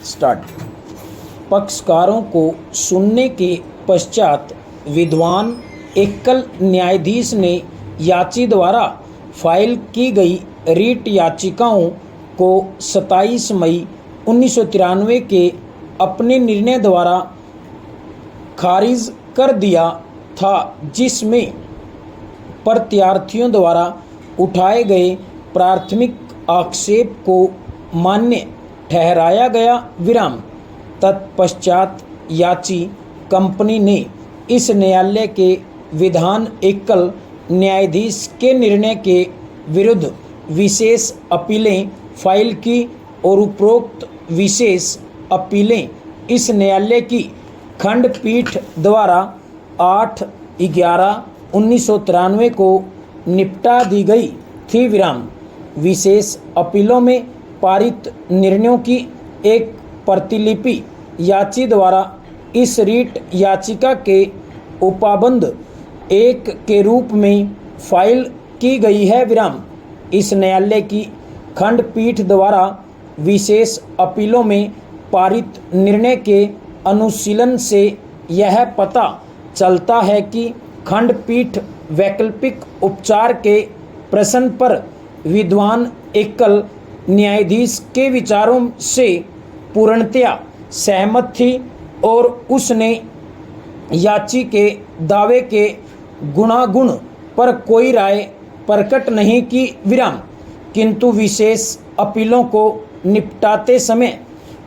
Start. पक्षकारों को सुनने के पश्चात विद्वान एकल न्यायाधीश ने याची द्वारा फाइल की गई रीट याचिकाओं को 27 मई 1993 के अपने निर्णय द्वारा खारिज कर दिया था, जिसमें प्रत्यार्थियों द्वारा उठाए गए प्राथमिक आक्षेप को मान्य ठहराया गया। तत्पश्चात याची कंपनी ने इस न्यायालय के विधान एकल न्यायाधीश के निर्णय के विरुद्ध विशेष अपीलें फाइल की और उपरोक्त विशेष अपीलें इस न्यायालय की खंडपीठ द्वारा 8/11/1993 को निपटा दी गई थी। विशेष अपीलों में पारित निर्णयों की एक प्रतिलिपि याची द्वारा इस रीट याचिका के उपाबंध 1 के रूप में फाइल की गई है। इस न्यायालय की खंडपीठ द्वारा विशेष अपीलों में पारित निर्णय के अनुशीलन से यह पता चलता है कि खंडपीठ वैकल्पिक उपचार के प्रश्न पर विद्वान एकल न्यायाधीश के विचारों से पूर्णतया सहमत थी और उसने याची के दावे के गुणागुण पर कोई राय प्रकट नहीं की। किंतु विशेष अपीलों को निपटाते समय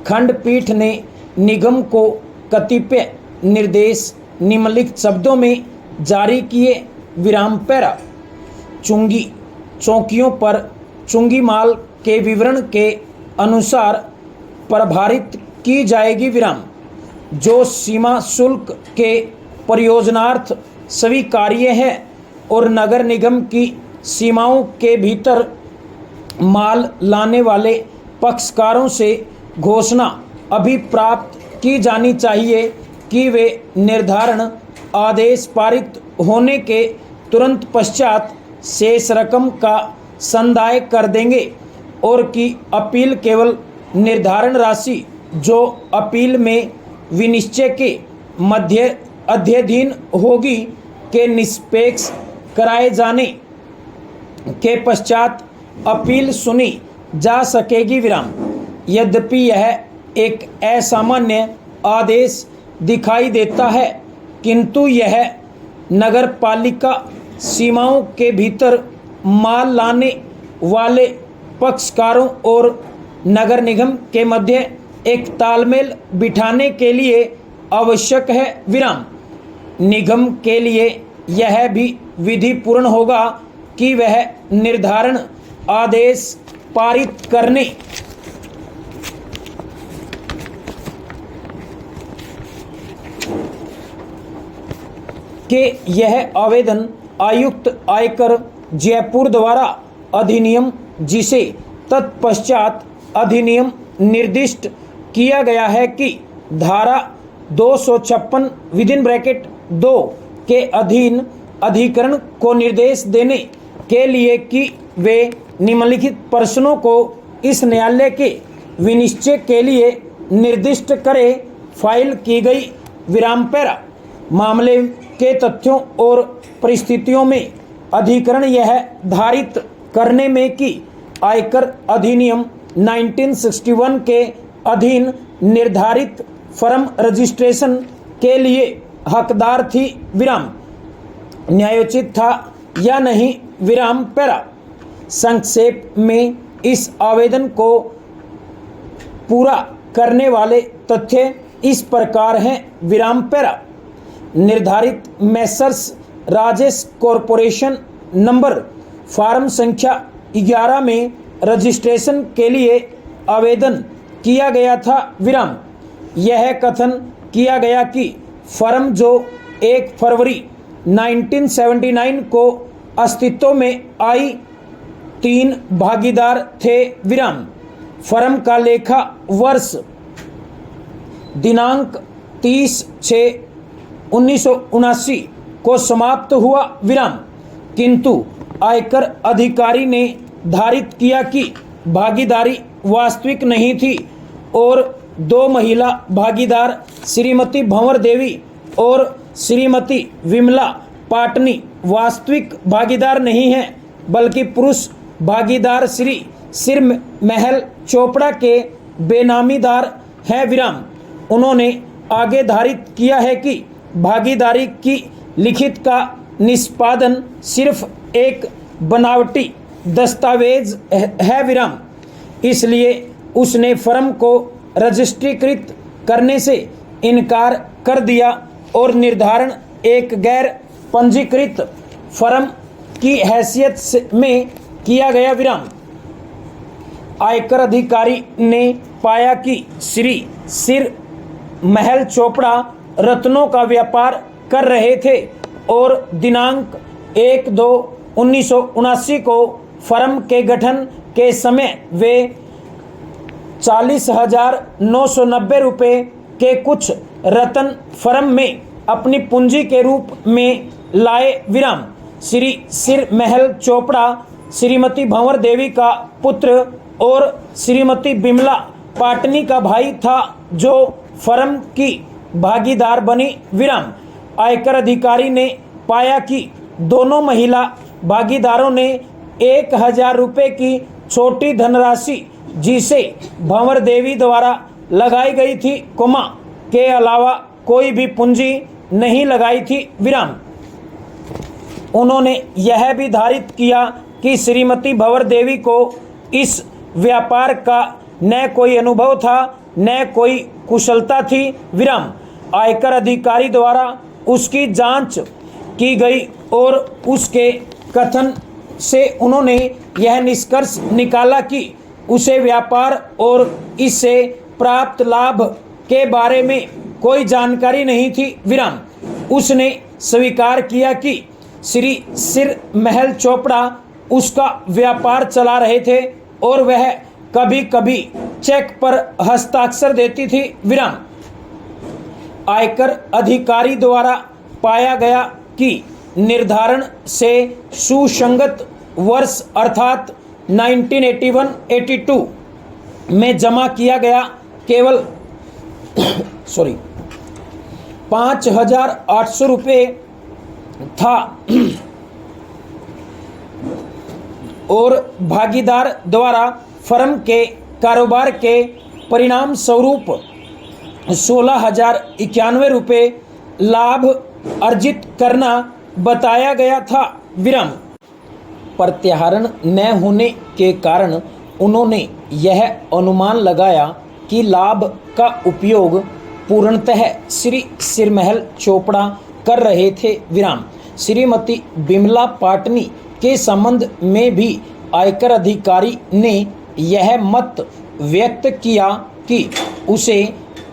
खंडपीठ ने निगम को कतिपय निर्देश निम्नलिखित शब्दों में जारी किए। पैरा चुंगी चौकियों पर चुंगी माल के विवरण के अनुसार प्रभारित की जाएगी। जो सीमा शुल्क के प्रयोजनार्थ स्वीकार्य है और नगर निगम की सीमाओं के भीतर माल लाने वाले पक्षकारों से घोषणा अभी प्राप्त की जानी चाहिए कि वे निर्धारण आदेश पारित होने के तुरंत पश्चात शेष रकम का संदाय कर देंगे और कि अपील केवल निर्धारण राशि जो अपील में विनिश्चय के मध्य अध्ययन होगी के निष्पक्ष कराए जाने के पश्चात अपील सुनी जा सकेगी। यद्यपि यह एक असामान्य आदेश दिखाई देता है, किंतु यह नगर पालिका सीमाओं के भीतर माल लाने वाले पक्षकारों और नगर निगम के मध्य एक तालमेल बिठाने के लिए आवश्यक है। निगम के लिए यह भी विधिपूर्ण होगा कि वह निर्धारण आदेश पारित करने के यह आवेदन आयुक्त आयकर जयपुर द्वारा अधिनियम, जिसे तत्पश्चात अधिनियम निर्दिष्ट किया गया है कि धारा 256(2) के अधीन अधिकरण को निर्देश देने के लिए कि वे निम्नलिखित प्रश्नों को इस न्यायालय के विनिश्चय के लिए निर्दिष्ट करे। फाइल की गई पैरा मामले के तथ्यों और परिस्थितियों में अधिकरण यह धारित करने में कि आयकर अधिनियम 1961 के अधीन निर्धारित फर्म रजिस्ट्रेशन के लिए हकदार थी। न्यायोचित था या नहीं। पैरा संक्षेप में इस आवेदन को पूरा करने वाले तथ्य इस प्रकार हैं। पैरा निर्धारित messrs Rajesh corporation number form संख्या 11 में रजिस्ट्रेशन के लिए आवेदन किया गया था। यह कथन किया गया कि फर्म जो 1 फरवरी 1979 को अस्तित्व में आई 3 भागीदार थे। फर्म का लेखा वर्ष दिनांक 30/6/1979 को समाप्त हुआ। किंतु आयकर अधिकारी ने धारित किया कि भागीदारी वास्तविक नहीं थी और दो महिला भागीदार श्रीमती भंवर देवी और श्रीमती विमला पाटनी वास्तविक भागीदार नहीं हैं, बल्कि पुरुष भागीदार श्री सिरमहल चोपड़ा के बेनामीदार हैं। विराम। उन्होंने आगे धारित किया है कि भागीदारी की लिखित का निष्पादन सिर्फ एक बनावटी दस्तावेज है। विराम। इसलिए उसने फर्म को रजिस्ट्रीकृत करने से इनकार कर दिया और निर्धारण एक गैर पंजीकृत फर्म की हैसियत में किया गया। विराम। आयकर अधिकारी ने पाया कि श्री सिरमहल चोपड़ा रत्नों का व्यापार कर रहे थे और दिनांक 1/2/1979 को फर्म के गठन के समय वे 40,990 रुपये के कुछ रत्न फर्म में अपनी पूंजी के रूप में लाए। विराम। श्री सिरमहल चोपड़ा श्रीमती भंवर देवी का पुत्र और श्रीमती बिमला पाटनी का भाई था, जो फर्म की भागीदार बनी। विराम। आयकर अधिकारी ने पाया कि दोनों महिला भागीदारों ने 1,000 रुपये की छोटी धनराशि जिसे भंवर देवी द्वारा लगाई गई थी, के अलावा कोई भी पूंजी नहीं लगाई थी। विराम। उन्होंने यह भी धारित किया कि श्रीमती भंवर देवी को इस व्यापार का न कोई अनुभव था न कोई कुशलता थी। विराम। आयकर अधिकारी द्वारा उसकी जांच की गई और उसके कथन से उन्होंने यह निष्कर्ष निकाला कि उसे व्यापार और इससे प्राप्त लाभ के बारे में कोई जानकारी नहीं थी। विराम। उसने स्वीकार किया कि श्री सिरमहल चोपड़ा उसका व्यापार चला रहे थे और वह कभी कभी चेक पर हस्ताक्षर देती थी। विराम। आयकर अधिकारी द्वारा पाया गया कि निर्धारण से सुसंगत वर्ष अर्थात 1981-82 में जमा किया गया केवल 5,800 रुपये था और भागीदार द्वारा फर्म के कारोबार के परिणाम स्वरूप 16,091 रुपये लाभ अर्जित करना बताया गया था। विराम। प्रत्याहरण न होने के कारण उन्होंने यह अनुमान लगाया कि लाभ का उपयोग पूर्णतः श्री सिरमहल चोपड़ा कर रहे थे। विराम। श्रीमती बिमला पाटनी के संबंध में भी आयकर अधिकारी ने यह मत व्यक्त किया कि उसे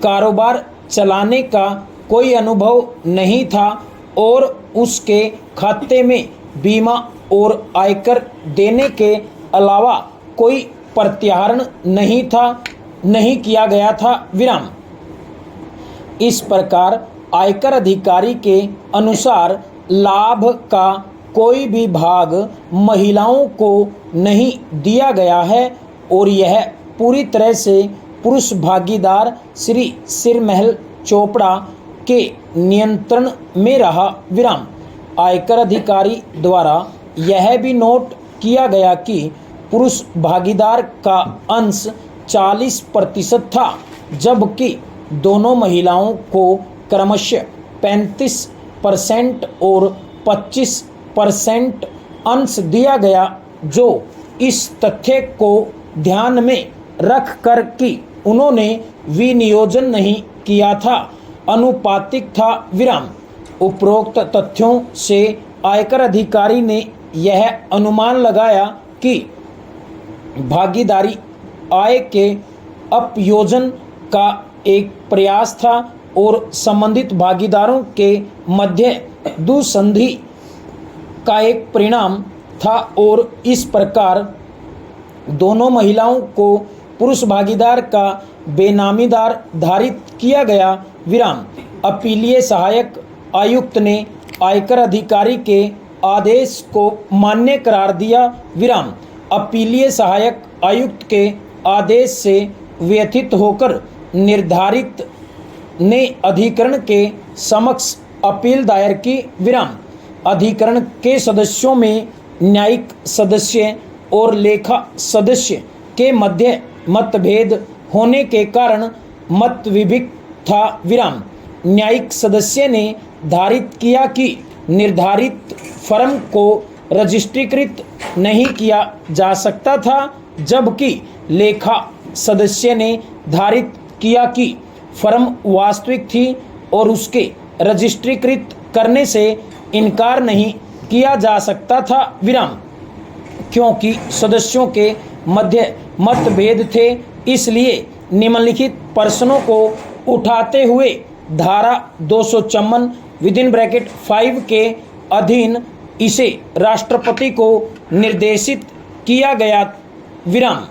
कारोबार चलाने का कोई अनुभव नहीं था और उसके खाते में बीमा और आयकर देने के अलावा कोई प्रत्याहरण नहीं किया गया था। विराम। इस प्रकार आयकर अधिकारी के अनुसार लाभ का कोई भी भाग महिलाओं को नहीं दिया गया है और यह पूरी तरह से पुरुष भागीदार श्री सिरमहल चोपड़ा के नियंत्रण में रहा। विराम। आयकर अधिकारी द्वारा यह भी नोट किया गया कि पुरुष भागीदार का अंश 40% था, जबकि दोनों महिलाओं को क्रमशः 35% और 25% अंश दिया गया, जो इस तथ्य को ध्यान में रख कर कि उन्होंने विनियोजन नहीं किया था, अनुपातिक था। विराम। उपरोक्त तथ्यों से आयकर अधिकारी ने यह अनुमान लगाया कि भागीदारी आय के अपयोजन का एक प्रयास था और संबंधित भागीदारों के मध्य दुसंधि का एक परिणाम था और इस प्रकार दोनों महिलाओं को पुरुष भागीदार का बेनामीदार धारित किया गया। विराम। अपीलीय सहायक आयुक्त ने आयकर अधिकारी के आदेश को मान्य करार दिया। विराम। अपीलीय सहायक आयुक्त के आदेश से व्यथित होकर निर्धारित ने अधिकरण के समक्ष अपील दायर की। विराम। अधिकरण के सदस्यों में न्यायिक सदस्य और लेखा सदस्य के मध्य मतभेद होने के कारण मत विभिन्न था। विराम। न्यायिक सदस्य ने धारित किया कि निर्धारित फर्म को रजिस्ट्रीकृत नहीं किया जा सकता था, जबकि लेखा सदस्य ने धारित किया कि फर्म वास्तविक थी और उसके रजिस्ट्रीकृत करने से इनकार नहीं किया जा सकता था। विराम। क्योंकि सदस्यों के मध्य मतभेद थे, इसलिए निम्नलिखित प्रश्नों को उठाते हुए धारा 254 (5) के अधीन इसे राष्ट्रपति को निर्देशित किया गया। विराम।